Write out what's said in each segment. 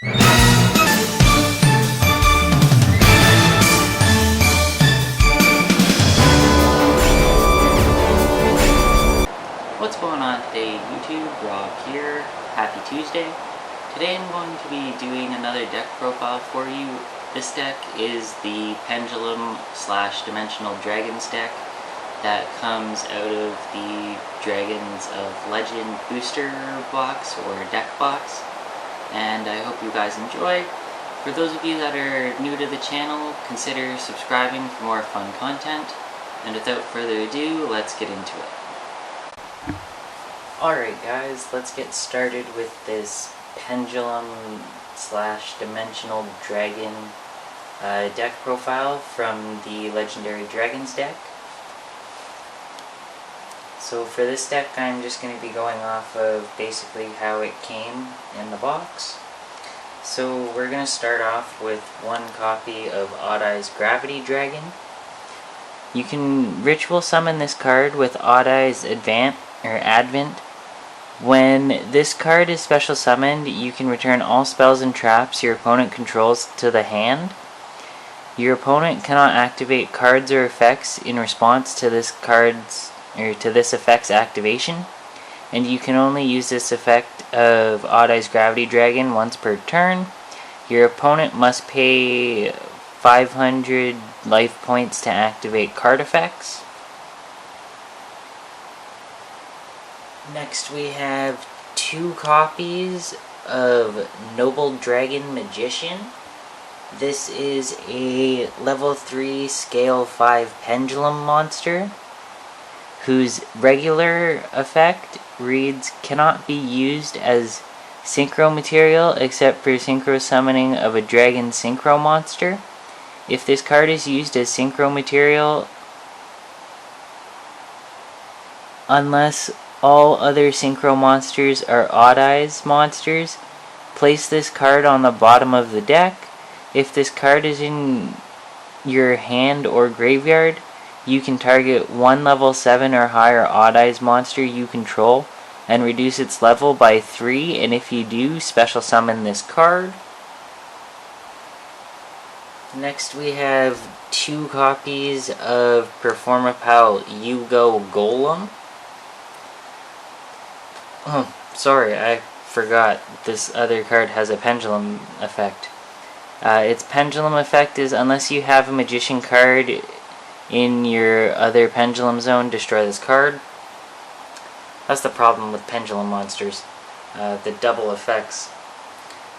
What's going on today, YouTube? Rob here. Happy Tuesday. Today I'm going to be doing another deck profile for you. This deck is the Pendulum / Dimensional Dragons deck that comes out of the Dragons of Legend booster box or deck box, and I hope you guys enjoy. For those of you that are new to the channel, consider subscribing for more fun content, and without further ado, let's get into it. Alright guys, let's get started with this Pendulum / Dimensional Dragon deck profile from the Legendary Dragons deck. So for this deck, I'm just going to be going off of basically how it came in the box. So we're going to start off with one copy of Oddis Gravity Dragon. You can ritual summon this card with Oddis Advent. When this card is special summoned, you can return all spells and traps your opponent controls to the hand. Your opponent cannot activate cards or effects in response to this effect's activation, and you can only use this effect of Oddis Gravity Dragon once per turn. Your opponent must pay 500 life points to activate card effects. Next we have two copies of Noble Dragon Magician. This is a level 3 scale 5 pendulum monster whose regular effect reads cannot be used as Syncro material except for Syncro summoning of a dragon Syncro monster. If this card is used as Syncro material, unless all other Syncro monsters are Oddis monsters, place this card on the bottom of the deck. If this card is in your hand or graveyard, you can target one level 7 or higher Oddis monster you control and reduce its level by 3, and if you do, special summon this card. Next we have two copies of Performapal Golem. Oh, sorry, I forgot this other card has a pendulum effect. Its pendulum effect is unless you have a magician card in your other pendulum zone, destroy this card. That's the problem with pendulum monsters, the double effects.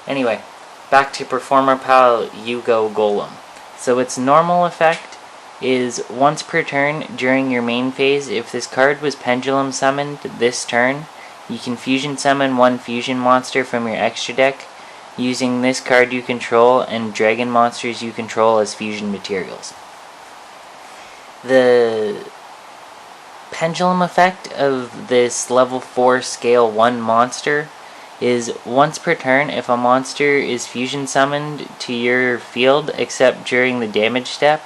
Anyway, back to Performapal Golem. So its normal effect is once per turn during your main phase. If this card was pendulum summoned this turn, you can fusion summon one fusion monster from your extra deck using this card you control and dragon monsters you control as fusion materials. The pendulum effect of this level 4 scale 1 monster is once per turn if a monster is fusion summoned to your field except during the damage step,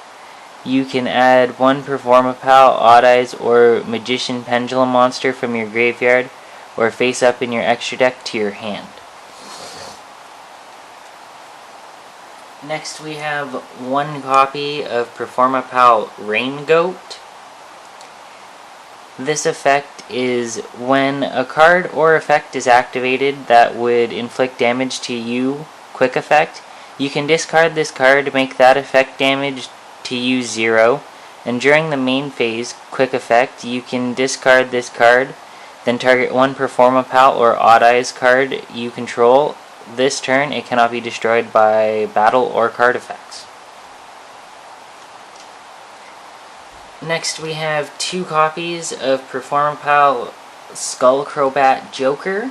you can add one Performapal, Oddis, or Magician pendulum monster from your graveyard or face up in your extra deck to your hand. Next we have one copy of Performapal Rain Goat. This effect is when a card or effect is activated that would inflict damage to you, quick effect, you can discard this card to make that effect damage to you 0, and during the main phase, quick effect, you can discard this card, then target one Performapal or Oddis card you control. This turn, it cannot be destroyed by battle or card effects. Next we have two copies of Performapal Skullcrobat Joker,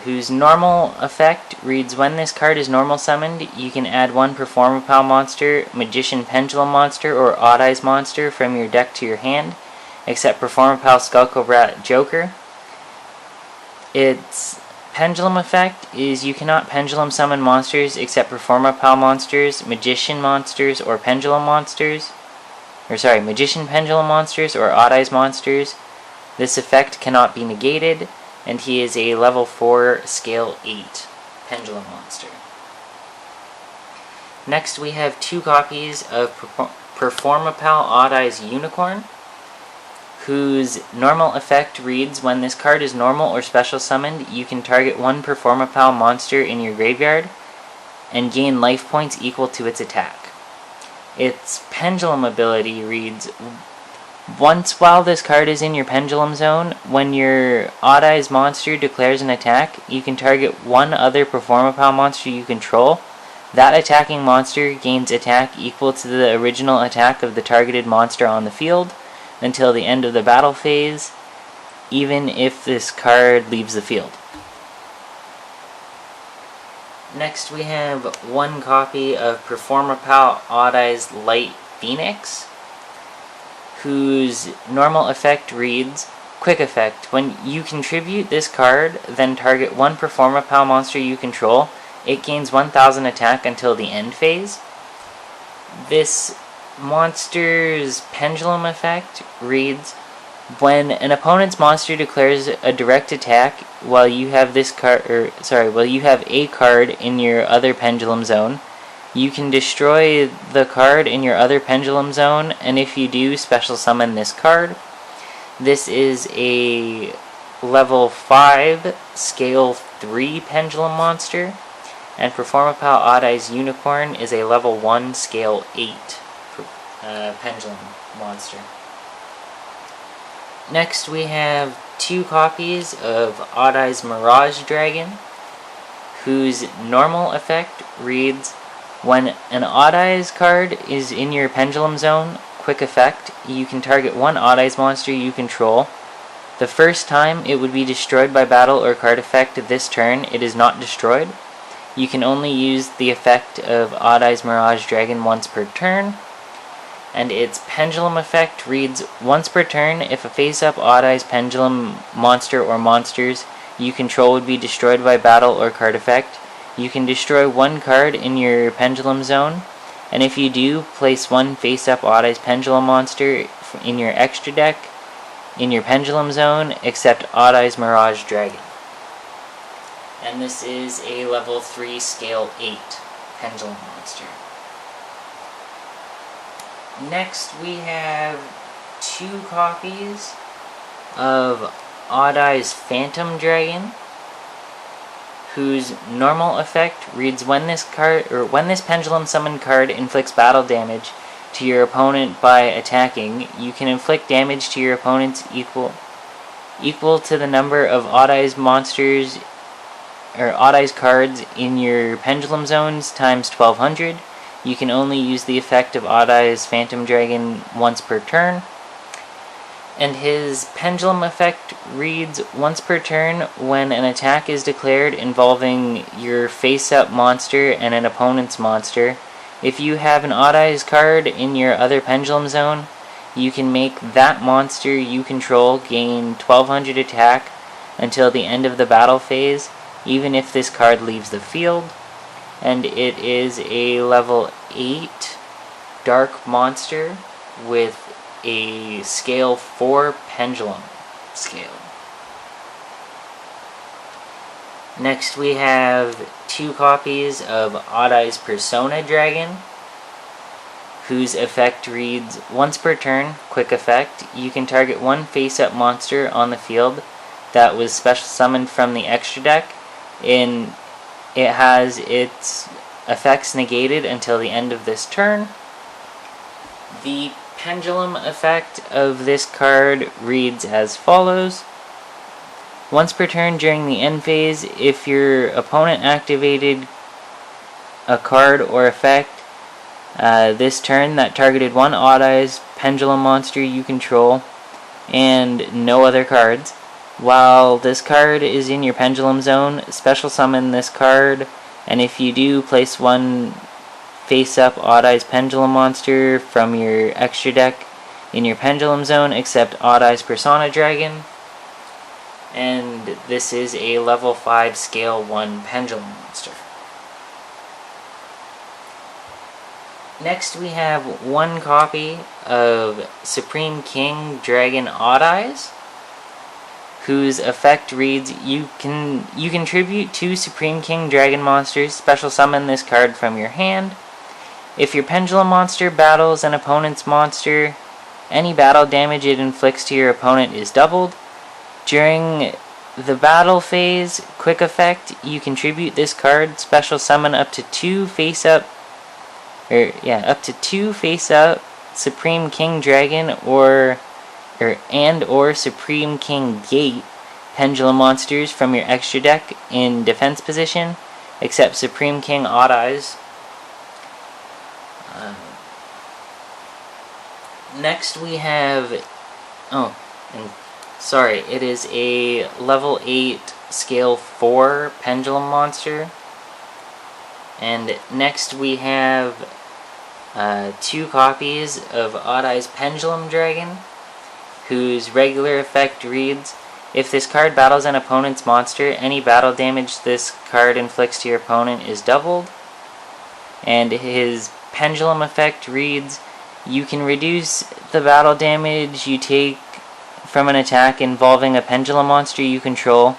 whose normal effect reads when this card is normal summoned, you can add one Performapal monster, Magician pendulum monster, or Oddis monster from your deck to your hand, except Performapal Skullcrobat Joker. Its pendulum effect is you cannot pendulum summon monsters except Performapal monsters, Magician monsters, or Pendulum monsters. Magician pendulum monsters or Oddis monsters. This effect cannot be negated, and he is a level 4 scale 8 Pendulum monster. Next we have 2 copies of Performapal Oddis Unicorn, whose normal effect reads, when this card is normal or special summoned, you can target 1 Performapal monster in your graveyard and gain life points equal to its attack. Its pendulum ability reads, once while this card is in your pendulum zone, when your Oddis monster declares an attack, you can target 1 other Performapal monster you control. That attacking monster gains attack equal to the original attack of the targeted monster on the field until the end of the battle phase, even if this card leaves the field. Next we have 1 copy of Performapal Oddis Light Phoenix, whose normal effect reads, quick effect, when you contribute this card, then target 1 Performapal monster you control. It gains 1000 attack until the end phase. This monster's pendulum effect reads, when an opponent's monster declares a direct attack while you have a card in your other pendulum zone, you can destroy the card in your other pendulum zone, and if you do, special summon this card. This is a level 5 scale 3 pendulum monster, and Performapal Oddis Unicorn is a level 1 scale 8 pendulum monster. Next we have 2 copies of Oddis Mirage Dragon, whose normal effect reads, when an Oddis card is in your pendulum zone, quick effect, you can target 1 Oddis monster you control. The first time it would be destroyed by battle or card effect this turn, it is not destroyed. You can only use the effect of Oddis Mirage Dragon once per turn. And its pendulum effect reads, once per turn, if a face-up Oddis pendulum monster or monsters you control would be destroyed by battle or card effect, you can destroy 1 card in your pendulum zone, and if you do, place 1 face-up Oddis pendulum monster in your extra deck in your pendulum zone, except Oddis Mirage Dragon. And this is a level 3 scale 8 pendulum monster. Next we have 2 copies of Oddis Phantom Dragon, whose normal effect reads, when this pendulum summoned card inflicts battle damage to your opponent by attacking, you can inflict damage to your opponent's equal to the number of Oddis monsters or Oddis cards in your pendulum zones times 1200. You can only use the effect of Oddis Phantom Dragon once per turn. And his pendulum effect reads, once per turn, when an attack is declared involving your face-up monster and an opponent's monster, if you have an Oddis card in your other pendulum zone, you can make that monster you control gain 1200 attack until the end of the battle phase, even if this card leaves the field. And it is a level 8 dark monster with a scale 4 pendulum scale. Next we have 2 copies of Oddis Persona Dragon, whose effect reads, once per turn, quick effect, you can target 1 face-up monster on the field that was special summoned from the extra deck, and it has its effects negated until the end of this turn. The pendulum effect of this card reads as follows. Once per turn during the end phase, if your opponent activated a card or effect this turn that targeted 1 Oddis pendulum monster you control and no other cards, while this card is in your pendulum zone, special summon this card, and if you do, place 1 face-up Oddis pendulum monster from your extra deck in your pendulum zone, except Oddis Persona Dragon. And this is a level 5 scale 1 pendulum monster. Next we have 1 copy of Supreme King Dragon Oddis, whose effect reads, you contribute 2 Supreme King Dragon monsters, special summon this card from your hand. If your Pendulum monster battles an opponent's monster, any battle damage it inflicts to your opponent is doubled. During the battle phase, quick effect, you contribute this card, special summon up to 2 face-up Supreme King Dragon or Supreme King Gate Pendulum monsters from your extra deck in defense position, except Supreme King Oddis. Next we have, it is a level 8 scale 4 Pendulum monster. And next we have 2 copies of Oddis Pendulum Dragon, whose regular effect reads, if this card battles an opponent's monster, any battle damage this card inflicts to your opponent is doubled. And his Pendulum effect reads, you can reduce the battle damage you take from an attack involving a Pendulum monster you control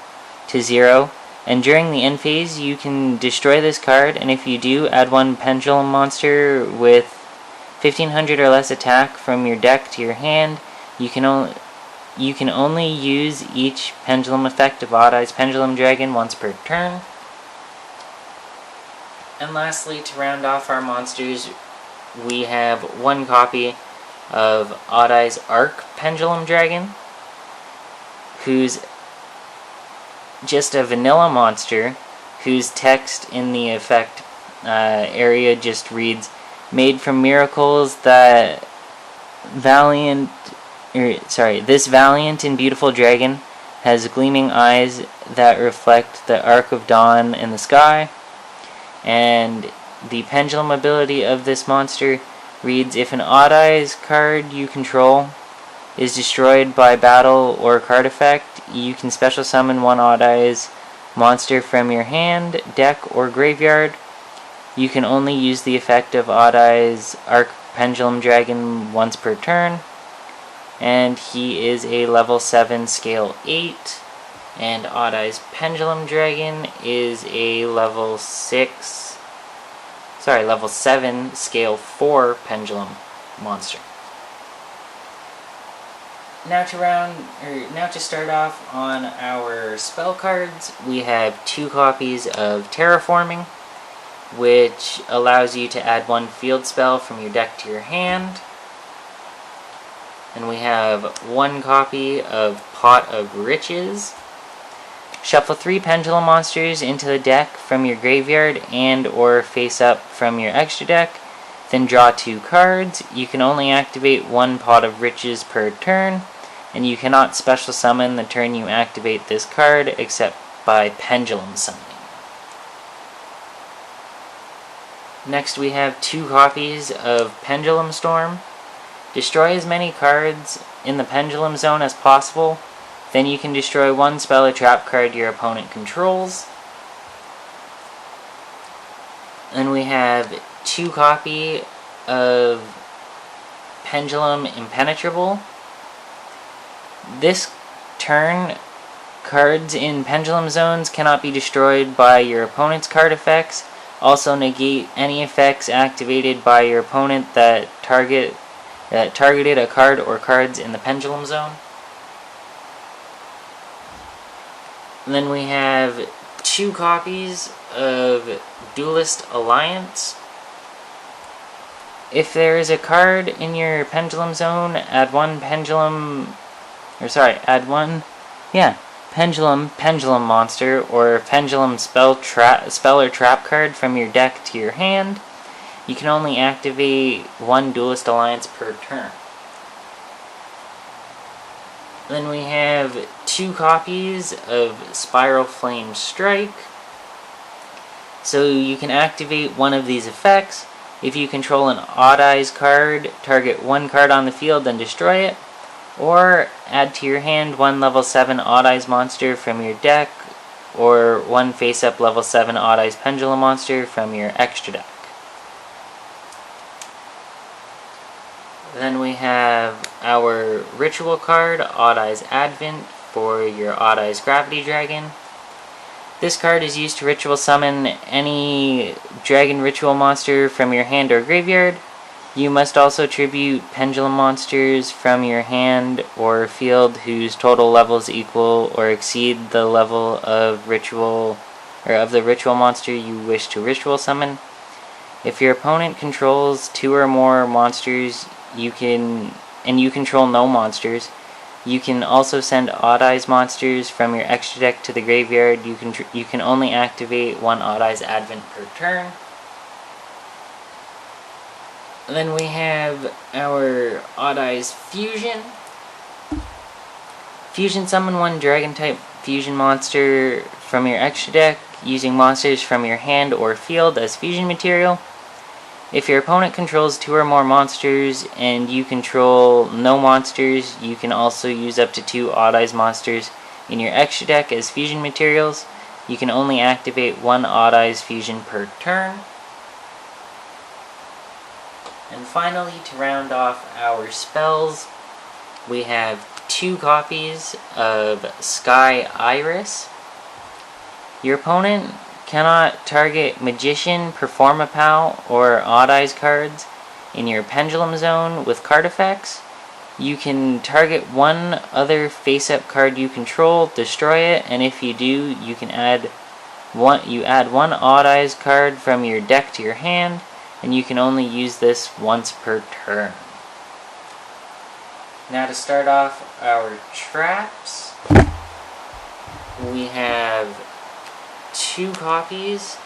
to 0, and during the end phase you can destroy this card, and if you do, add 1 Pendulum monster with 1500 or less attack from your deck to your hand. You can only use each Pendulum effect of Oddis Pendulum Dragon once per turn. And lastly, to round off our monsters, we have 1 copy of Oddis Arc Pendulum Dragon, who's just a vanilla monster, whose text in the effect area just reads, made from miracles that this valiant and beautiful dragon has gleaming eyes that reflect the arc of dawn in the sky. And the pendulum ability of this monster reads, if an Oddis card you control is destroyed by battle or card effect, you can special summon 1 Oddis monster from your hand, deck, or graveyard. You can only use the effect of Oddis Arc Pendulum Dragon once per turn. And he is a level 7 scale 8. And Oddis Pendulum Dragon is a level 7 scale 4 Pendulum monster. Now to start off on our spell cards, we have 2 copies of Terraforming, which allows you to add 1 field spell from your deck to your hand. And we have 1 copy of Pot of Riches. Shuffle 3 Pendulum monsters into the deck from your graveyard and or face up from your extra deck. Then draw 2 cards. You can only activate 1 Pot of Riches per turn, and you cannot special summon the turn you activate this card except by Pendulum Summoning. Next we have 2 copies of Pendulum Storm. Destroy as many cards in the Pendulum Zone as possible. Then you can destroy 1 spell or trap card your opponent controls. Then we have 2 copy of Pendulum Impenetrable. This turn, cards in Pendulum Zones cannot be destroyed by your opponent's card effects. Also negate any effects activated by your opponent that targeted a card or cards in the Pendulum Zone. And then we have 2 copies of Duelist Alliance. If there is a card in your Pendulum Zone, add 1 Pendulum monster or Pendulum spell or trap card from your deck to your hand. You can only activate 1 Duelist Alliance per turn. Then we have 2 copies of Spiral Flame Strike. So you can activate 1 of these effects. If you control an Oddis card, target 1 card on the field, then destroy it. Or add to your hand 1 level 7 Oddis monster from your deck, or 1 face-up level 7 Oddis Pendulum monster from your extra deck. Then we have our Ritual card, Oddis Advent for your Oddis Gravity Dragon. This card is used to ritual summon any dragon ritual monster from your hand or graveyard. You must also tribute pendulum monsters from your hand or field whose total levels equal or exceed the level of ritual or of the ritual monster you wish to ritual summon. If your opponent controls 2 or more monsters, you control no monsters, you can also send Oddis monsters from your extra deck to the graveyard. You can only activate 1 Oddis Advent per turn. And then we have our Oddis Fusion. Fusion summon 1 dragon type fusion monster from your extra deck using monsters from your hand or field as fusion material. If your opponent controls 2 or more monsters and you control no monsters, you can also use up to 2 Oddis monsters in your extra deck as fusion materials. You can only activate 1 Oddis fusion per turn. And finally, to round off our spells, we have 2 copies of Sky Iris. Your opponent cannot target Magician, Performapal, or Oddis cards in your Pendulum Zone with card effects. You can target 1 other face-up card you control, destroy it, and if you do, you add 1 Oddis card from your deck to your hand, and you can only use this once per turn. Now to start off our traps, we have 2 copies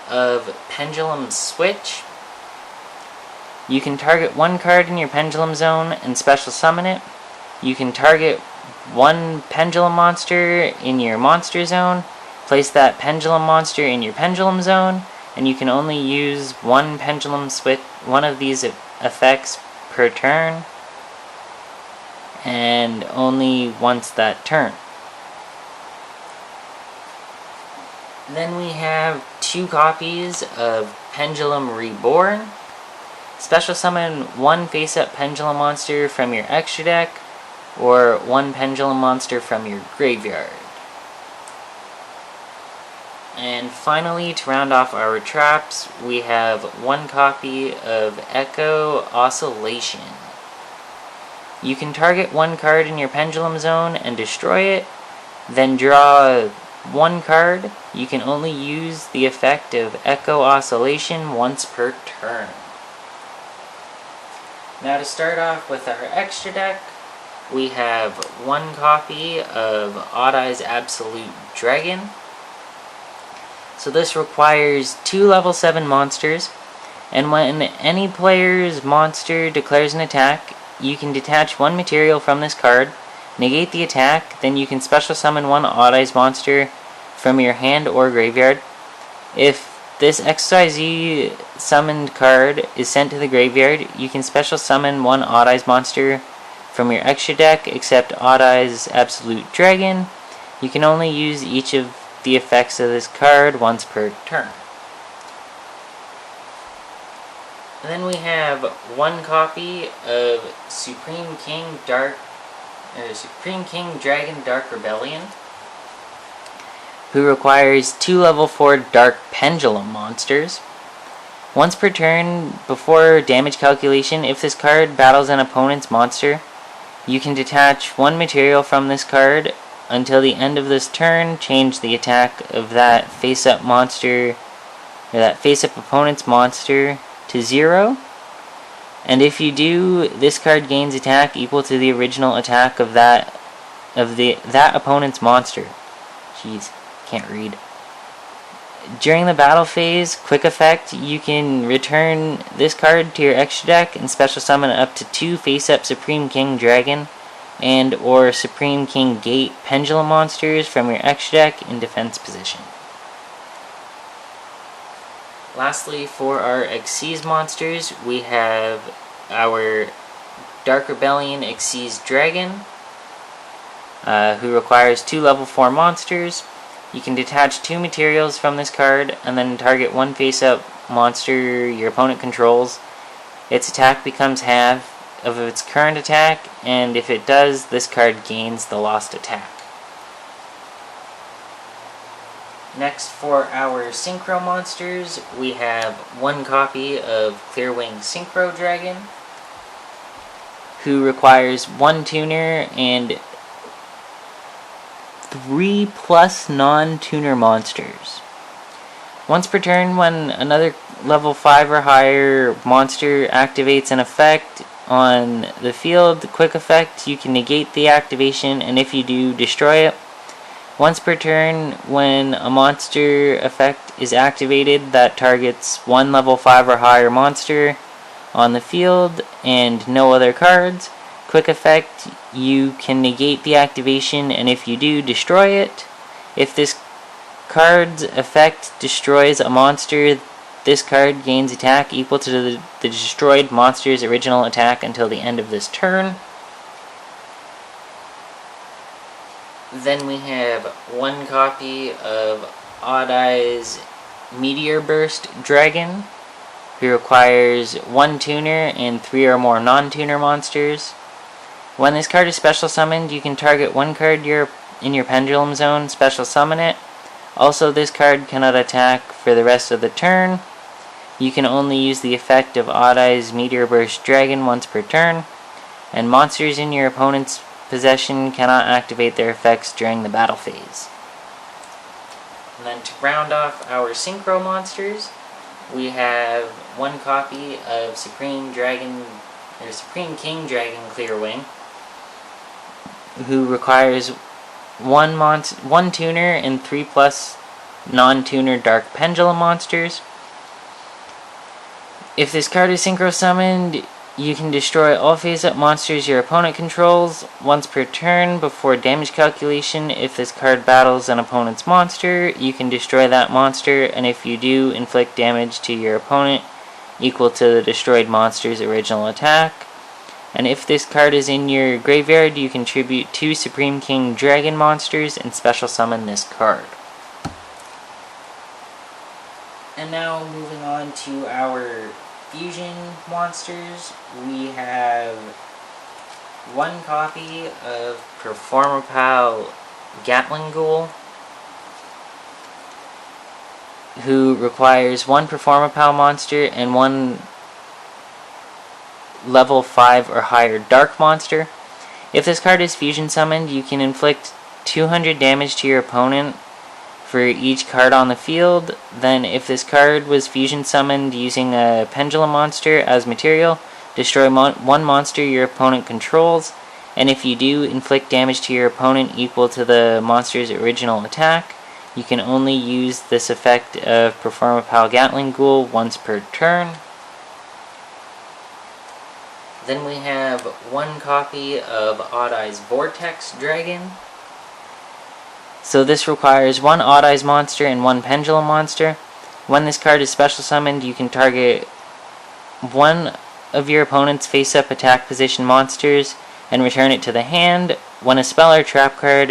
of Pendulum Switch. You can target 1 card in your Pendulum Zone and special summon it. You can target 1 Pendulum monster in your Monster Zone, place that Pendulum monster in your Pendulum Zone, and you can only use 1 Pendulum Switch, 1 of these effects per turn, and only once that turn. Then we have 2 copies of Pendulum Reborn. Special summon 1 face-up Pendulum monster from your extra deck, or 1 Pendulum monster from your graveyard. And finally, to round off our traps, we have 1 copy of Echo Oscillation. You can target 1 card in your Pendulum Zone and destroy it, then draw 1 card. You can only use the effect of Echo Oscillation once per turn. Now to start off with our extra deck, we have 1 copy of Oddis Absolute Dragon. So this requires 2 level 7 monsters, and when any player's monster declares an attack, you can detach 1 material from this card, negate the attack, then you can special summon 1 Oddis monster from your hand or graveyard. If this Excees summoned card is sent to the graveyard, you can special summon 1 Oddis monster from your extra deck except Oddis Absolute Dragon. You can only use each of the effects of this card once per turn. And then we have 1 copy of Supreme King Dragon Dark Rebellion, who requires 2 level 4 Dark Pendulum monsters. Once per turn, before damage calculation, if this card battles an opponent's monster, you can detach 1 material from this card. Until the end of this turn, change the attack of that face-up monster, or that face-up opponent's monster, to 0. And if you do, this card gains attack equal to the original attack of that opponent's monster. Jeez, can't read. During the battle phase, quick effect, you can return this card to your extra deck and special summon up to 2 face-up Supreme King Dragon and or Supreme King Gate Pendulum monsters from your extra deck in defense position. Lastly, for our Excees monsters, we have our Dark Rebellion Excees Dragon, who requires 2 level 4 monsters. You can detach 2 materials from this card and then target 1 face-up monster your opponent controls. Its attack becomes half of its current attack, and if it does, this card gains the lost attack. Next, for our Syncro monsters, we have one copy of Clearwing Synchro Dragon, who requires 1 tuner and 3+ non-tuner monsters. Once per turn, when another level 5 or higher monster activates an effect on the field, quick effect, you can negate the activation, and if you do, destroy it. Once per turn, when a monster effect is activated that targets one level 5 or higher monster on the field and no other cards, quick effect, you can negate the activation, and if you do, destroy it. If this card's effect destroys a monster, this card gains attack equal to the destroyed monster's original attack until the end of this turn. Then we have one copy of Oddis Meteor Burst Dragon, who requires 1 tuner and 3 or more non-tuner monsters. When this card is special summoned, you can target one card in your Pendulum Zone, special summon it. Also, this card cannot attack for the rest of the turn. You can only use the effect of Oddis Meteor Burst Dragon once per turn, and monsters in your opponent's possession cannot activate their effects during the battle phase. And then to round off our Syncro monsters, we have one copy of Supreme King Dragon Clearwing, who requires 1 tuner and 3+ non-tuner Dark Pendulum monsters. If this card is Synchro summoned, you can destroy all face-up monsters your opponent controls once per turn before damage calculation. If this card battles an opponent's monster, you can destroy that monster, and if you do, inflict damage to your opponent equal to the destroyed monster's original attack. And if this card is in your graveyard, you can tribute 2 Supreme King Dragon monsters and special summon this card. And now moving on to our fusion monsters, we have one copy of Performapal Gatling Ghoul, who requires 1 Performapal monster and 1 level 5 or higher dark monster. If this card is fusion summoned, you can inflict 200 damage to your opponent for each card on the field. Then if this card was fusion summoned using a pendulum monster as material, destroy 1 monster your opponent controls, and if you do, inflict damage to your opponent equal to the monster's original attack. You can only use this effect of Performapal Gatling Ghoul once per turn. Then we have one copy of Oddis Vortex Dragon. So this requires 1 Oddis monster and 1 Pendulum monster. When this card is special summoned, you can target one of your opponent's face-up attack position monsters and return it to the hand. When a spell or trap card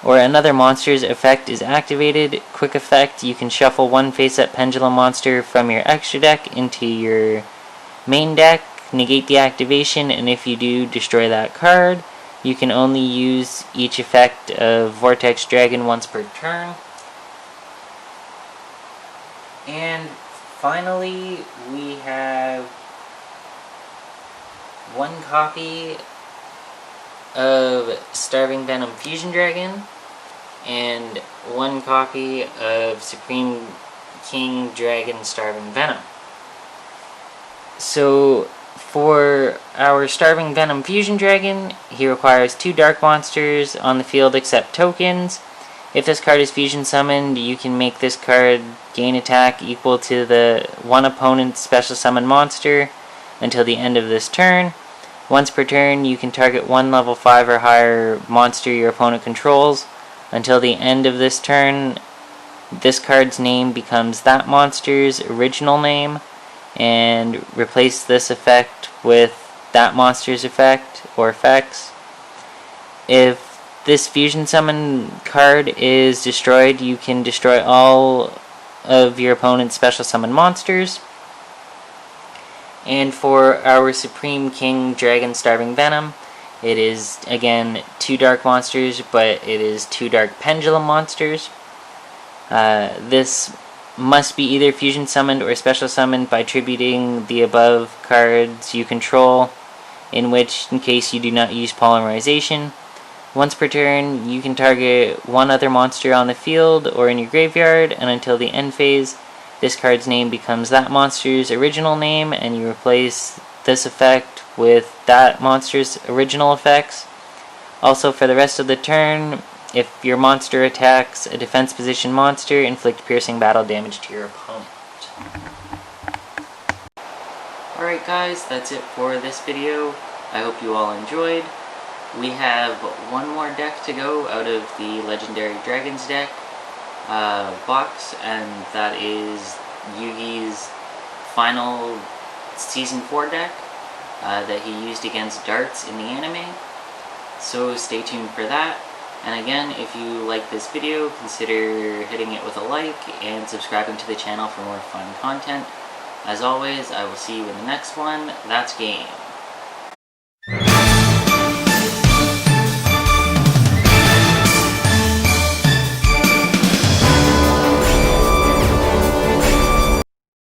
or another monster's effect is activated, quick effect, you can shuffle 1 face-up Pendulum monster from your extra deck into your main deck, negate the activation, and if you do, destroy that card. You can only use each effect of Vortex Dragon once per turn. And finally, we have one copy of Starving Venom Fusion Dragon and one copy of Supreme King Dragon Starving Venom. So for our Starving Venom Fusion Dragon, he requires 2 dark monsters on the field except tokens. If this card is fusion summoned, you can make this card gain attack equal to the one opponent's special summon monster until the end of this turn. Once per turn, you can target 1 level 5 or higher monster your opponent controls. Until the end of this turn, this card's name becomes that monster's original name, and replace this effect with that monster's effect or effects. If this fusion summon card is destroyed, you can destroy all of your opponent's special summon monsters. And for our Supreme King Dragon Starving Venom, it is again 2 dark monsters, but it is 2 dark pendulum monsters. This must be either fusion summoned or special summoned by tributing the above cards you control, in case you do not use polymerization. Once per turn, you can target 1 other monster on the field or in your graveyard, and until the end phase, this card's name becomes that monster's original name, and you replace this effect with that monster's original effects. Also, for the rest of the turn, if your monster attacks a defense position monster, inflict piercing battle damage to your opponent. Alright guys, that's it for this video. I hope you all enjoyed. We have one more deck to go out of the Legendary Dragons deck box, and that is Yugi's final Season 4 deck that he used against Darts in the anime. So stay tuned for that. And again, if you like this video, consider hitting it with a like and subscribing to the channel for more fun content. As always, I will see you in the next one. That's game.